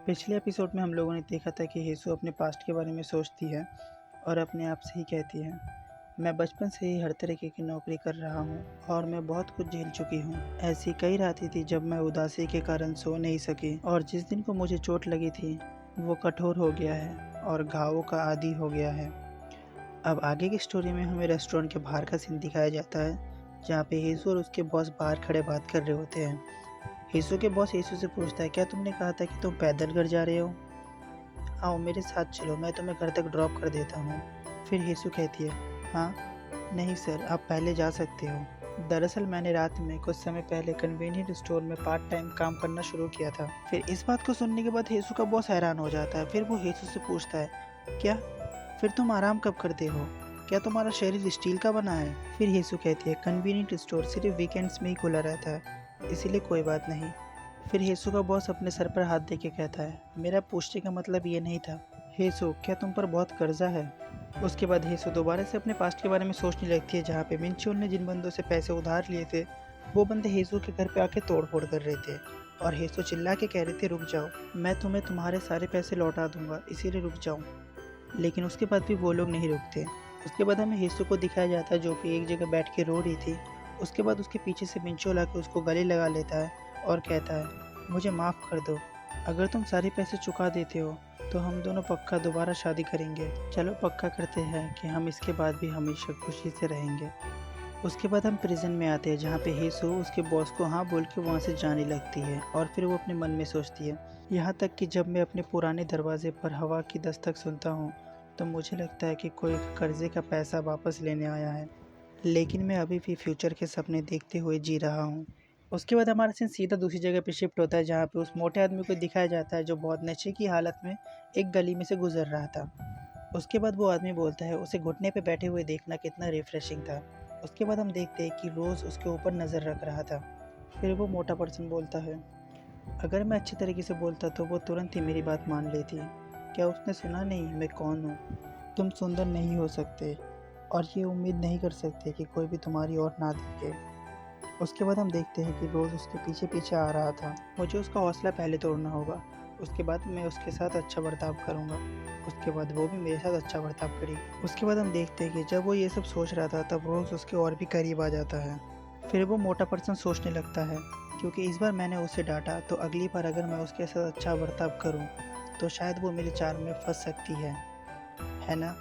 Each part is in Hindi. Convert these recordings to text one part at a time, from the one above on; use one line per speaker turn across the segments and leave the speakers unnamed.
पिछले एपिसोड में हम लोगों ने देखा था कि हेसु अपने पास्ट के बारे में सोचती है और अपने आप से ही कहती है, मैं बचपन से ही हर तरीके की नौकरी कर रहा हूँ और मैं बहुत कुछ झेल चुकी हूँ। ऐसी कई रातें थी जब मैं उदासी के कारण सो नहीं सकी और जिस दिन को मुझे चोट लगी थी वो कठोर हो गया है और घावों का आदी हो गया है। अब आगे की स्टोरी में हमें रेस्टोरेंट के बाहर का सीन दिखाया जाता है जहाँ पे हेसु और उसके बॉस बाहर खड़े बात कर रहे होते हैं। हेसु के बॉस हेसु से पूछता है, क्या तुमने कहा था कि तुम पैदल घर जा रहे हो? आओ मेरे साथ चलो, मैं तुम्हें घर तक ड्रॉप कर देता हूँ। फिर हेसु कहती है, हाँ नहीं सर, आप पहले जा सकते हो। दरअसल मैंने रात में कुछ समय पहले कन्वीनियंट स्टोर में पार्ट टाइम काम करना शुरू किया था। फिर इस बात को सुनने के बाद हेसु का बॉस हैरान हो जाता है। फिर वो हेसु से पूछता है, क्या? फिर तुम आराम कब करते हो? क्या तुम्हारा शरीर स्टील का बना है? फिर हेसु कहती है, कन्वीनियंट स्टोर सिर्फ वीकेंड्स में ही खुला रहता है, इसीलिए कोई बात नहीं। फिर हेसु का बॉस अपने सर पर हाथ देके कहता है, मेरा पूछने का मतलब ये नहीं था। हेसु, क्या तुम पर बहुत कर्जा है? उसके बाद हेसु दोबारा से अपने पास्ट के बारे में सोचने लगती है जहाँ पे मिनचुन ने जिन बंदों से पैसे उधार लिए थे वो बंदे हेसु के घर पे आके तोड़ फोड़ कर रहे थे और हेसु चिल्ला के कह रहे थे, रुक जाओ, मैं तुम्हें तुम्हारे सारे पैसे लौटा दूंगा, इसीलिए रुक जाओ। लेकिन उसके बाद भी वो लोग नहीं रुकते। उसके बाद हमें हेसु को दिखाया जाता है जो कि एक जगह बैठ के रो रही थी। उसके बाद उसके पीछे से मिंचो लाके उसको गले लगा लेता है और कहता है, मुझे माफ़ कर दो, अगर तुम सारे पैसे चुका देते हो तो हम दोनों पक्का दोबारा शादी करेंगे। चलो पक्का करते हैं कि हम इसके बाद भी हमेशा खुशी से रहेंगे। उसके बाद हम प्रिजन में आते हैं जहाँ पे हेसु उसके बॉस को हाँ बोल के वहाँ से जाने लगती है और फिर वो अपने मन में सोचती है, यहाँ तक कि जब मैं अपने पुराने दरवाजे पर हवा की दस्तक सुनता हूँ तो मुझे लगता है कि कोई कर्जे का पैसा वापस लेने आया है, लेकिन मैं अभी भी फ्यूचर के सपने देखते हुए जी रहा हूँ। उसके बाद हमारा सीन सीधा दूसरी जगह पे शिफ्ट होता है जहाँ पे उस मोटे आदमी को दिखाया जाता है जो बहुत नशे की हालत में एक गली में से गुजर रहा था। उसके बाद वो आदमी बोलता है, उसे घुटने पे बैठे हुए देखना कितना रिफ्रेशिंग था। उसके बाद हम देखते हैं कि रोज़ उसके ऊपर नज़र रख रहा था। फिर वो मोटा पर्सन बोलता है, अगर मैं अच्छे तरीके से बोलता तो वो तुरंत ही मेरी बात मान लेती। क्या उसने सुना नहीं मैं कौन हूँ? तुम सुंदर नहीं हो सकते और ये उम्मीद नहीं कर सकते कि कोई भी तुम्हारी ओर ना देखे। उसके बाद हम देखते हैं कि रोज़ उसके पीछे पीछे आ रहा था। मुझे उसका हौसला पहले तोड़ना होगा, उसके बाद मैं उसके साथ अच्छा बर्ताव करूँगा, उसके बाद वो भी मेरे साथ अच्छा बर्ताव करेगी। उसके बाद हम देखते हैं कि जब वो ये सब सोच रहा था तब रोज़ उसके और भी करीब आ जाता है। फिर वो मोटा पर्सन सोचने लगता है, क्योंकि इस बार मैंने उसे डांटा तो अगली बार अगर मैं उसके साथ अच्छा बर्ताव करूँ तो शायद वो मेरे चार में फंस सकती है ना?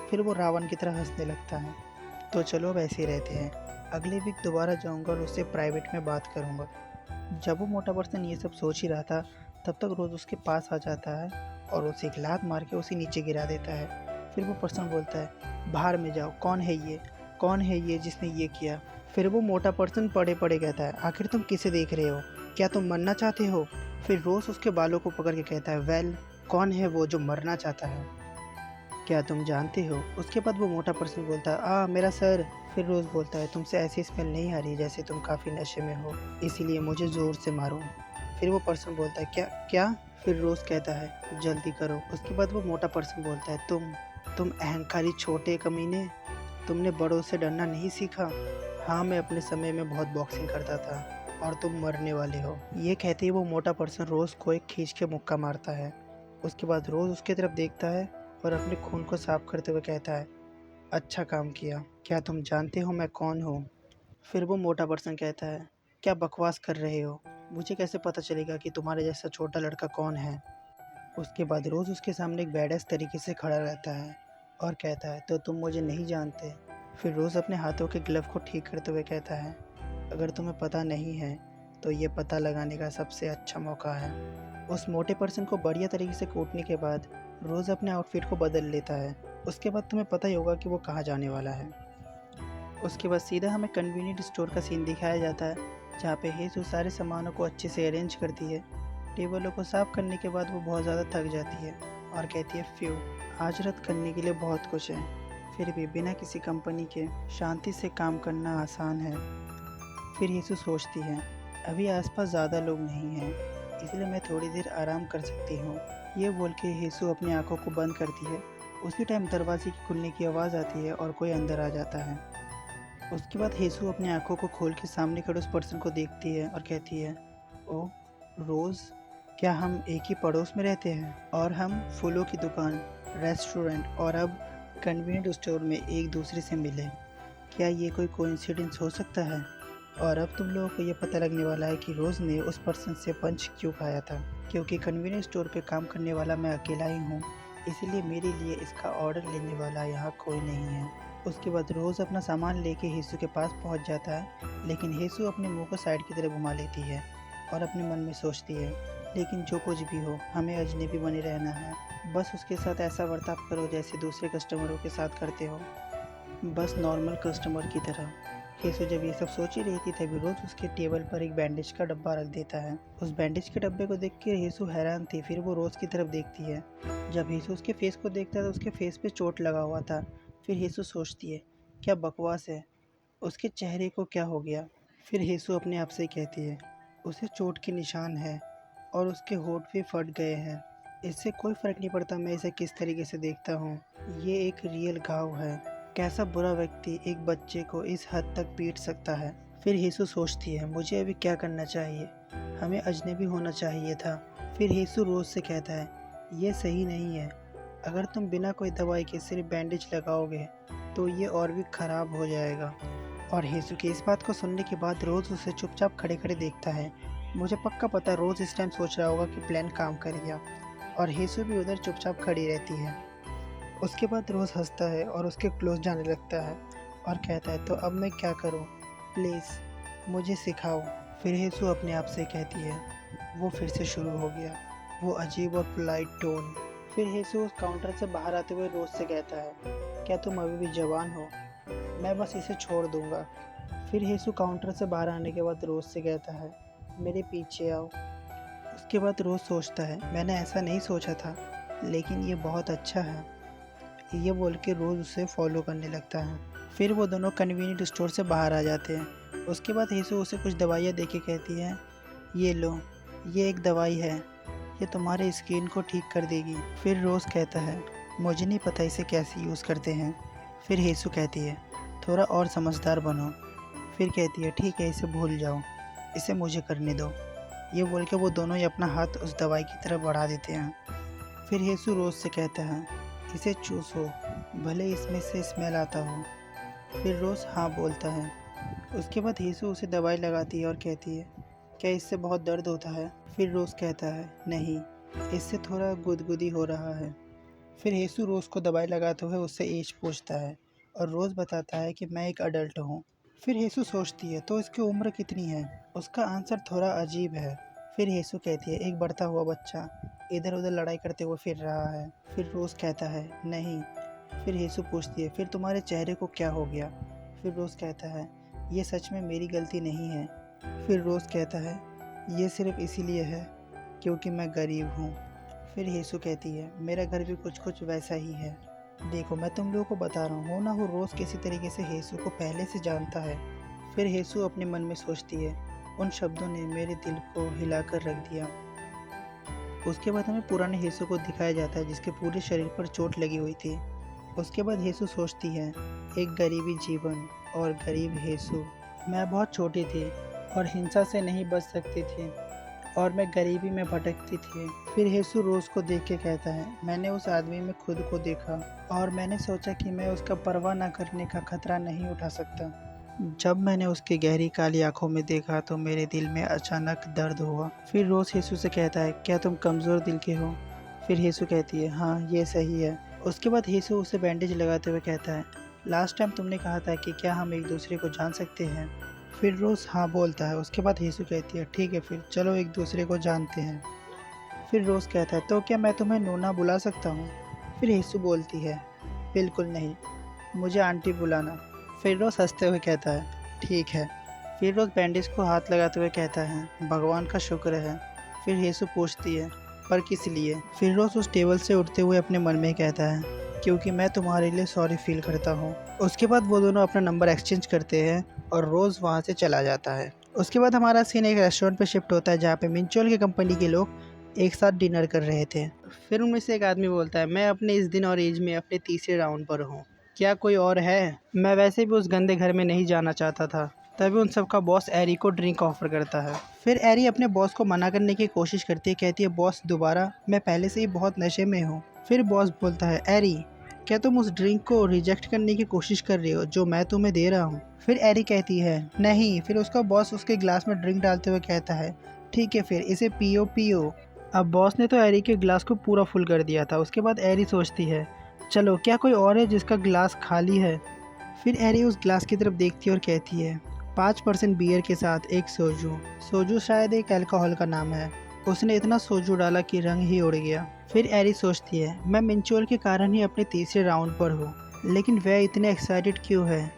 फिर वो रावण की तरह हंसने लगता है। तो चलो अब ऐसे ही रहते हैं, अगले वीक दोबारा जाऊंगा और उससे प्राइवेट में बात करूंगा। जब वो मोटा पर्सन ये सब सोच ही रहा था तब तक रोज उसके पास आ जाता है और उसे एक लात मार के उसे नीचे गिरा देता है। फिर वो पर्सन बोलता है, बाहर में जाओ, कौन है ये जिसने ये किया? फिर वो मोटा पर्सन पड़े पड़े कहता है, आखिर तुम किसे देख रहे हो? क्या तुम मरना चाहते हो? फिर रोज उसके बालों को पकड़ के कहता है, वेल, कौन है वो जो मरना चाहता है? क्या तुम जानते हो? उसके बाद वो मोटा पर्सन बोलता है, मेरा सर। फिर रोज़ बोलता है, तुमसे ऐसी स्मेल नहीं आ रही जैसे तुम काफ़ी नशे में हो, इसीलिए मुझे ज़ोर से मारो। फिर वो पर्सन बोलता है, क्या क्या? फिर रोज़ कहता है, जल्दी करो। उसके बाद वो मोटा पर्सन बोलता है, तुम अहंकारी छोटे कमीने, तुमने बड़ों से डरना नहीं सीखा। हाँ, मैं अपने समय में बहुत बॉक्सिंग करता था और तुम मरने वाले हो। ये कहते ही वो मोटा पर्सन रोज़ को एक खींच के मुक्का मारता है। उसके बाद रोज़ उसकी तरफ देखता है और अपने खून को साफ करते हुए कहता है, अच्छा काम किया। क्या तुम जानते हो मैं कौन हूँ? फिर वो मोटा पर्सन कहता है, क्या बकवास कर रहे हो? मुझे कैसे पता चलेगा कि तुम्हारे जैसा छोटा लड़का कौन है? उसके बाद रोज़ उसके सामने एक बैडस तरीके से खड़ा रहता है और कहता है, तो तुम मुझे नहीं जानते? फिर रोज़ अपने हाथों के ग्लव को ठीक करते हुए कहता है, अगर तुम्हें पता नहीं है तो ये पता लगाने का सबसे अच्छा मौका है। उस मोटे पर्सन को बढ़िया तरीके से कूटने के बाद रोज़ अपने आउटफिट को बदल लेता है। उसके बाद तुम्हें पता ही होगा कि वो कहाँ जाने वाला है। उसके बाद सीधा हमें कन्वीनियंट स्टोर का सीन दिखाया जाता है जहाँ पे हेसु सारे सामानों को अच्छे से अरेंज करती है। टेबलों को साफ करने के बाद वो बहुत ज़्यादा थक जाती है और कहती है, फ्यू, आज रात करने के लिए बहुत कुछ है, फिर भी बिना किसी कंपनी के शांति से काम करना आसान है। फिर हेसु सोचती है, अभी आसपास ज़्यादा लोग नहीं हैं, इसलिए मैं थोड़ी देर आराम कर सकती हूँ। ये बोल के हेसु अपनी आंखों को बंद करती है। उसी टाइम दरवाजे की खुलने की आवाज़ आती है और कोई अंदर आ जाता है। उसके बाद हेसु अपनी आंखों को खोल के सामने खड़े उस पर्सन को देखती है और कहती है, ओह रोज़, क्या हम एक ही पड़ोस में रहते हैं? और हम फूलों की दुकान, रेस्टोरेंट और अब कन्वीनियंट स्टोर में एक दूसरे से मिले। क्या ये कोई कोइंसिडेंस हो सकता है? और अब तुम लोगों को ये पता लगने वाला है कि रोज़ ने उस पर्सन से पंच क्यों खाया था। क्योंकि कन्वीनियंस स्टोर पे काम करने वाला मैं अकेला ही हूँ, इसीलिए मेरे लिए इसका ऑर्डर लेने वाला यहाँ कोई नहीं है। उसके बाद रोज़ अपना सामान लेके हेसू के पास पहुँच जाता है, लेकिन हेसू अपने मुंह को साइड की तरफ घुमा लेती है और अपने मन में सोचती है, लेकिन जो कुछ भी हो हमें अजनबी बने रहना है। बस उसके साथ ऐसा बर्ताव करो जैसे दूसरे कस्टमरों के साथ करते हो, बस नॉर्मल कस्टमर की तरह। हेसू जब ये सब सोच ही रही थी तभी रोज उसके टेबल पर एक बैंडेज का डब्बा रख देता है। उस बैंडेज के डब्बे को देख के हेसू हैरान थी। फिर वो रोज की तरफ देखती है। जब हेसू उसके फेस को देखता है तो उसके फेस पे चोट लगा हुआ था। फिर हेसू सोचती है, क्या बकवास है, उसके चेहरे को क्या हो गया। फिर हेसू अपने आप से कहती है, उसे चोट के निशान है और उसके होंठ भी फट गए हैं। इससे कोई फ़र्क नहीं पड़ता मैं इसे किस तरीके से देखता हूँ, ये एक रियल घाव है। कैसा बुरा व्यक्ति एक बच्चे को इस हद तक पीट सकता है। फिर हेसू सोचती है, मुझे अभी क्या करना चाहिए, हमें अजनबी होना चाहिए था। फिर हेसू रोज़ से कहता है, ये सही नहीं है, अगर तुम बिना कोई दवाई के सिर्फ बैंडेज लगाओगे तो ये और भी ख़राब हो जाएगा। और हेसू की इस बात को सुनने के बाद रोज़ उसे चुपचाप खड़े खड़े देखता है। मुझे पक्का पता है रोज़ इस टाइम सोच रहा होगा कि प्लान काम कर गया। और हेसू भी उधर चुपचाप खड़ी रहती है। उसके बाद रोज़ हंसता है और उसके क्लोज जाने लगता है और कहता है, तो अब मैं क्या करूं? प्लीज़ मुझे सिखाओ। फिर हेसू अपने आप से कहती है, वो फिर से शुरू हो गया, वो अजीब और पोलाइट टोन। फिर हेसू उस काउंटर से बाहर आते हुए रोज़ से कहता है, क्या तुम अभी भी जवान हो? मैं बस इसे छोड़ दूंगा। फिर हेसू काउंटर से बाहर आने के बाद रोज़ से कहता है, मेरे पीछे आओ। उसके बाद रोज़ सोचता है, मैंने ऐसा नहीं सोचा था, लेकिन ये बहुत अच्छा है। ये बोल के रोज़ उसे फॉलो करने लगता है। फिर वो दोनों कन्वीनियंट स्टोर से बाहर आ जाते हैं। उसके बाद हेसू उसे कुछ दवाइयाँ दे के कहती है, ये लो, ये एक दवाई है, ये तुम्हारे स्किन को ठीक कर देगी। फिर रोज़ कहता है, मुझे नहीं पता इसे कैसे यूज़ करते हैं। फिर हेसू कहती है, थोड़ा और समझदार बनो। फिर कहती है, ठीक है, इसे भूल जाओ, इसे मुझे करने दो। ये बोल के वो दोनों ही अपना हाथ उस दवाई की तरफ बढ़ा देते हैं। फिर हेसू रोज़ से कहता है, इसे चूसो, भले इसमें से स्मेल आता हो। फिर रोज़ हाँ बोलता है। उसके बाद हेसू उसे दवाई लगाती है और कहती है, क्या इससे बहुत दर्द होता है? फिर रोज़ कहता है, नहीं, इससे थोड़ा गुदगुदी हो रहा है। फिर हेसू रोज़ को दवाई लगाते हुए उससे एज पूछता है और रोज़ बताता है कि मैं एक अडल्ट हूँ। फिर हेसू सोचती है, तो इसकी उम्र कितनी है? उसका आंसर थोड़ा अजीब है। फिर हेसू कहती है, एक बढ़ता हुआ बच्चा इधर उधर लड़ाई करते हुए फिर रहा है। फिर रोज़ कहता है, नहीं। फिर हेसू पूछती है, फिर तुम्हारे चेहरे को क्या हो गया? फिर रोज़ कहता है, ये सच में मेरी गलती नहीं है। फिर रोज़ कहता है, ये सिर्फ इसीलिए है क्योंकि मैं गरीब हूँ। फिर हेसू कहती है, मेरा घर भी कुछ कुछ वैसा ही है। देखो, मैं तुम लोगों को बता रहा हूँ, हो ना हो रोज़ किसी तरीके से हेसू को पहले से जानता है। फिर हेसू अपने मन में सोचती है, उन शब्दों ने मेरे दिल को हिलाकर रख दिया। उसके बाद हमें पुराने हेसू को दिखाया जाता है जिसके पूरे शरीर पर चोट लगी हुई थी। उसके बाद हेसू सोचती है, एक गरीबी जीवन और गरीब हेसू। मैं बहुत छोटी थी और हिंसा से नहीं बच सकती थी और मैं गरीबी में भटकती थी। फिर हेसू रोज़ को देख के कहता है, मैंने उस आदमी में खुद को देखा और मैंने सोचा कि मैं उसका परवाह न करने का खतरा नहीं उठा सकता। जब मैंने उसकी गहरी काली आंखों में देखा तो मेरे दिल में अचानक दर्द हुआ। फिर रोज़ हेसू से कहता है, क्या तुम कमज़ोर दिल के हो? फिर हेसू कहती है, हाँ, ये सही है। उसके बाद हेसू उसे बैंडेज लगाते हुए कहता है, लास्ट टाइम तुमने कहा था कि क्या हम एक दूसरे को जान सकते हैं? फिर रोज़ हाँ बोलता है। उसके बाद हेसू कहती है, ठीक है, फिर चलो एक दूसरे को जानते हैं। फिर रोज़ कहता है, तो क्या मैं तुम्हें नोना बुला सकता हूँ? फिर हेसू बोलती है, बिल्कुल नहीं, मुझे आंटी बुलाना। फिर रोज़ हंसते हुए कहता है, ठीक है। फिर रोज़ बैंडेज को हाथ लगाते हुए कहता है, भगवान का शुक्र है। फिर हेसू पूछती है, पर किस लिए? फिर रोज़ उस टेबल से उठते हुए अपने मन में कहता है, क्योंकि मैं तुम्हारे लिए सॉरी फील करता हूँ। उसके बाद वो दोनों अपना नंबर एक्सचेंज करते हैं और रोज़ वहाँ से चला जाता है। उसके बाद हमारा सीन एक रेस्टोरेंट पर शिफ्ट होता है जहाँ पे मिंचोल की कंपनी के लोग एक साथ डिनर कर रहे थे। फिर उनमें से एक आदमी बोलता है, मैं अपने इस दिन और एज में अपने तीसरे राउंड पर हूँ, क्या कोई और है? मैं वैसे भी उस गंदे घर में नहीं जाना चाहता था। तभी उन सबका बॉस एरी को ड्रिंक ऑफर करता है। फिर एरी अपने बॉस को मना करने की कोशिश करती है, कहती है बॉस दोबारा, मैं पहले से ही बहुत नशे में हूँ। फिर बॉस बोलता है एरी, क्या तुम उस ड्रिंक को रिजेक्ट करने की कोशिश कर रही हो जो मैं तुम्हें दे रहा हूँ? फिर एरी कहती है नहीं। फिर उसका बॉस उसके ग्लास में ड्रिंक डालते हुए कहता है ठीक है फिर इसे पियो पियो। अब बॉस ने तो एरी के ग्लास को पूरा फुल कर दिया था। उसके बाद एरी सोचती है चलो क्या कोई और है जिसका ग्लास खाली है। फिर एरी उस ग्लास की तरफ देखती है और कहती है 5% बियर के साथ एक सोजू। सोजू शायद एक अल्कोहल का नाम है। उसने इतना सोजू डाला कि रंग ही उड़ गया। फिर एरी सोचती है मैं मिंचोल के कारण ही अपने तीसरे राउंड पर हूँ, लेकिन वह इतने एक्साइटेड क्यों है?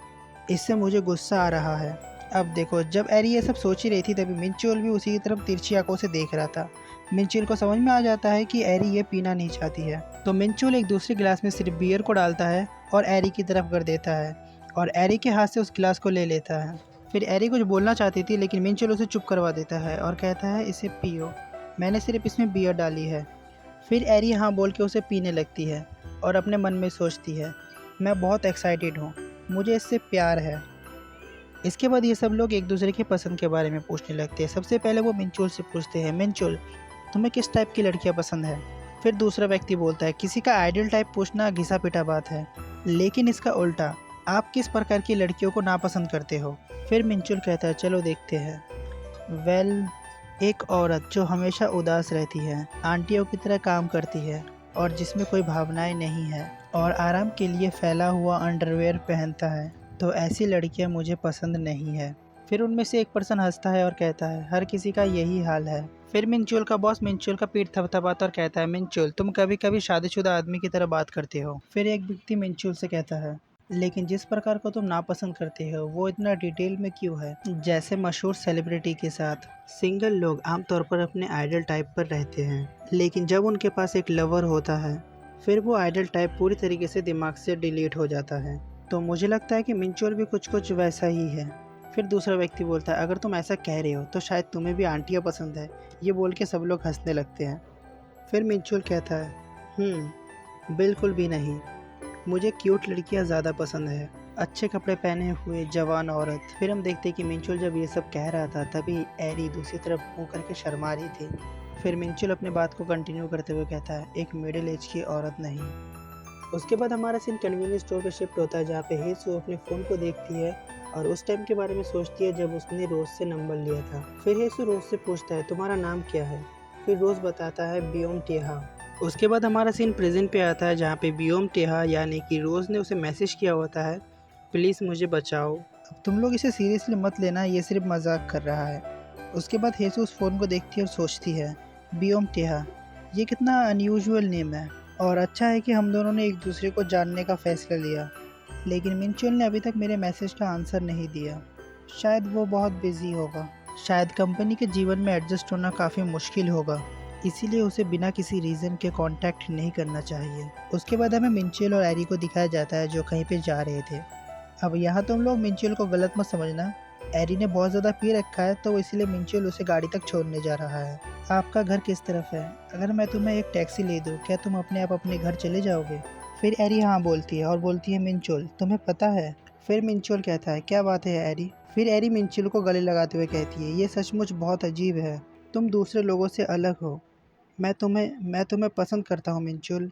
इससे मुझे गुस्सा आ रहा है। अब देखो, जब एरी ये सब सोच ही रही थी तभी मिंचोल भी उसी की तरफ तिरछी आंखों से देख रहा था। मिंचोल को समझ में आ जाता है कि एरी ये पीना नहीं चाहती है, तो मिंचोल एक दूसरे गिलास में सिर्फ बियर को डालता है और एरी की तरफ कर देता है और एरी के हाथ से उस गिलास को ले लेता है। फिर एरी कुछ बोलना चाहती थी लेकिन मिंचोल उसे चुप करवा देता है और कहता है इसे पियो, मैंने सिर्फ इसमें बियर डाली है। फिर एरी हाँ बोल के उसे पीने लगती है और अपने मन में सोचती है मैं बहुत एक्साइटेड हूँ, मुझे इससे प्यार है। इसके बाद ये सब लोग एक दूसरे की पसंद के बारे में पूछने लगते हैं। सबसे पहले वो मिंचोल से पूछते हैं मिंचोल तुम्हें किस टाइप की लड़कियाँ पसंद है? फिर दूसरा व्यक्ति बोलता है किसी का आइडियल टाइप पूछना घिसा पिटा बात है, लेकिन इसका उल्टा, आप किस प्रकार की लड़कियों को नापसंद करते हो? फिर मिंचोल कहता है चलो देखते हैं। वेल, एक औरत जो हमेशा उदास रहती है, आंटियों की तरह काम करती है और जिसमें कोई भावनाएं नहीं है और आराम के लिए फैला हुआ अंडरवेयर पहनता है, तो ऐसी लड़कियां मुझे पसंद नहीं है। फिर उनमें से एक पर्सन हंसता है और कहता है हर किसी का यही हाल है। फिर मिंचोल का बॉस मिंचोल का पीठ थपथपाता और कहता है मिंचोल तुम कभी कभी शादीशुदा आदमी की तरह बात करते हो। फिर एक व्यक्ति मिंचोल से कहता है लेकिन जिस प्रकार को तुम नापसंद करते हो वो इतना डिटेल में क्यों है? जैसे मशहूर सेलिब्रिटी के साथ सिंगल लोग आमतौर पर अपने आइडल टाइप पर रहते हैं, लेकिन जब उनके पास एक लवर होता है फिर वो आइडल टाइप पूरी तरीके से दिमाग से डिलीट हो जाता है। तो मुझे लगता है कि मिंचोल भी कुछ कुछ वैसा ही है। फिर दूसरा व्यक्ति बोलता है अगर तुम ऐसा कह रहे हो तो शायद तुम्हें भी आंटियाँ पसंद है। ये बोल के सब लोग हंसने लगते हैं। फिर मिंचोल कहता है बिल्कुल भी नहीं, मुझे क्यूट लड़कियां ज़्यादा पसंद है, अच्छे कपड़े पहने हुए जवान औरत। फिर हम देखते हैं कि मिंचोल जब ये सब कह रहा था तभी एरी दूसरी तरफ मुँह करके शर्मा रही थी। फिर मिंचोल अपने बात को कंटिन्यू करते हुए कहता है एक मिडिल एज की औरत नहीं। उसके बाद हमारा सीन कन्वीनियंस स्टोर पे शिफ्ट होता है जहाँ पे हेसू अपने फ़ोन को देखती है और उस टाइम के बारे में सोचती है जब उसने रोज़ से नंबर लिया था। फिर हेसू रोज़ से पूछता है तुम्हारा नाम क्या है? फिर रोज़ बताता है बियोम टेहा। उसके बाद हमारा सीन प्रेजेंट पे आता है जहाँ पे बियोम टेहा यानी कि रोज़ ने उसे मैसेज किया होता है प्लीज़ मुझे बचाओ। अब तुम लोग इसे सीरियसली मत लेना, ये सिर्फ मजाक कर रहा है। उसके बाद हेसू उस फ़ोन को देखती है और सोचती है बियोम टेहा, ये कितना अनयूजुअल नेम है और अच्छा है कि हम दोनों ने एक दूसरे को जानने का फ़ैसला लिया। लेकिन मिंचोल ने अभी तक मेरे मैसेज का आंसर नहीं दिया, शायद वो बहुत बिजी होगा, शायद कंपनी के जीवन में एडजस्ट होना काफ़ी मुश्किल होगा, इसीलिए उसे बिना किसी रीज़न के कांटेक्ट नहीं करना चाहिए। उसके बाद हमें मिंचोल और एरी को दिखाया जाता है जो कहीं पे जा रहे थे। अब यहाँ तुम लोग मिंचोल को गलत मत समझना, एरी ने बहुत ज़्यादा पी रखा है तो इसलिए मिंचोल उसे गाड़ी तक छोड़ने जा रहा है। आपका घर किस तरफ है? अगर मैं तुम्हें एक टैक्सी ले दूँ क्या तुम अपने आप अपने घर चले जाओगे? फिर एरी हाँ बोलती है और बोलती है मिंचोल तुम्हें पता है? फिर मिंचोल कहता है क्या बात है एरी? फिर एरी मिंचोल को गले लगाते हुए कहती है ये सचमुच बहुत अजीब है, तुम दूसरे लोगों से अलग हो। मैं तुम्हें पसंद करता हूँ मिंचोल,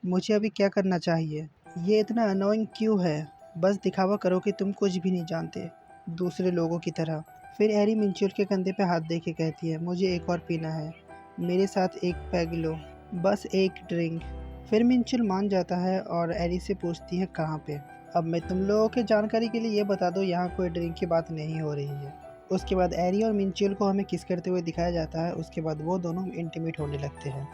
मुझे अभी क्या करना चाहिए? ये इतना अनोइंग क्यों है? बस दिखावा करो कि तुम कुछ भी नहीं जानते दूसरे लोगों की तरह। फिर एरी मिंचोल के कंधे पे हाथ दे के कहती है मुझे एक और पीना है, मेरे साथ एक पैग लो, बस एक ड्रिंक। फिर मिंचोल मान जाता है और एरी से पूछती है कहाँ पे। अब मैं तुम लोगों के जानकारी के लिए ये बता दूँ यहाँ कोई ड्रिंक की बात नहीं हो रही है। उसके बाद एरी और मिंचोल को हमें किस करते हुए दिखाया जाता है। उसके बाद वो दोनों इंटीमेट होने लगते हैं।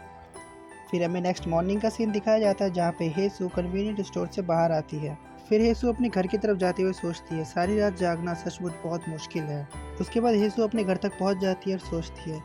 फिर हमें नेक्स्ट मॉर्निंग का सीन दिखाया जाता है जहाँ पे हेसू कन्वीनियंट स्टोर से बाहर आती है। फिर हेसू अपने घर की तरफ जाते हुए सोचती है सारी रात जागना सचमुच बहुत मुश्किल है। उसके बाद हेसू अपने घर तक पहुँच जाती है और सोचती है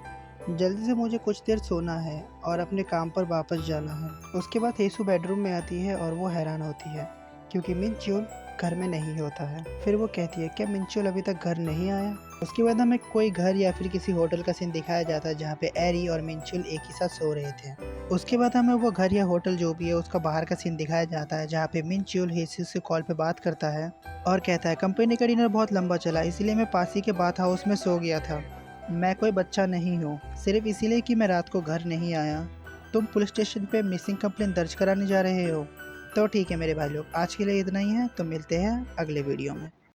जल्दी से मुझे कुछ देर सोना है और अपने काम पर वापस जाना है। उसके बाद हेसू बेडरूम में आती है और वो हैरान होती है क्योंकि मिंचोल घर में नहीं होता है। फिर वो कहती है क्या मिंचोल अभी तक घर नहीं आया? उसके बाद हमें कोई घर या फिर किसी होटल का सीन दिखाया जाता है जहाँ पे एरी और मिंचुल एक ही साथ सो रहे थे। उसके बाद हमें वो घर या होटल जो भी है उसका बाहर का सीन दिखाया जाता है जहाँ पे मिंचुल हेसू से कॉल पे बात करता है और कहता है कंपनी का डिनर बहुत लंबा चला इसलिए मैं पास ही के बाथ हाउस में सो गया था। मैं कोई बच्चा नहीं हूँ, सिर्फ इसीलिए कि मैं रात को घर नहीं आया। तुम पुलिस स्टेशन पे मिसिंग कंप्लेंट दर्ज कराने जा रहे हो। तो ठीक है मेरे भाई लोग, आज के लिए इतना ही है, तो मिलते हैं अगले वीडियो में।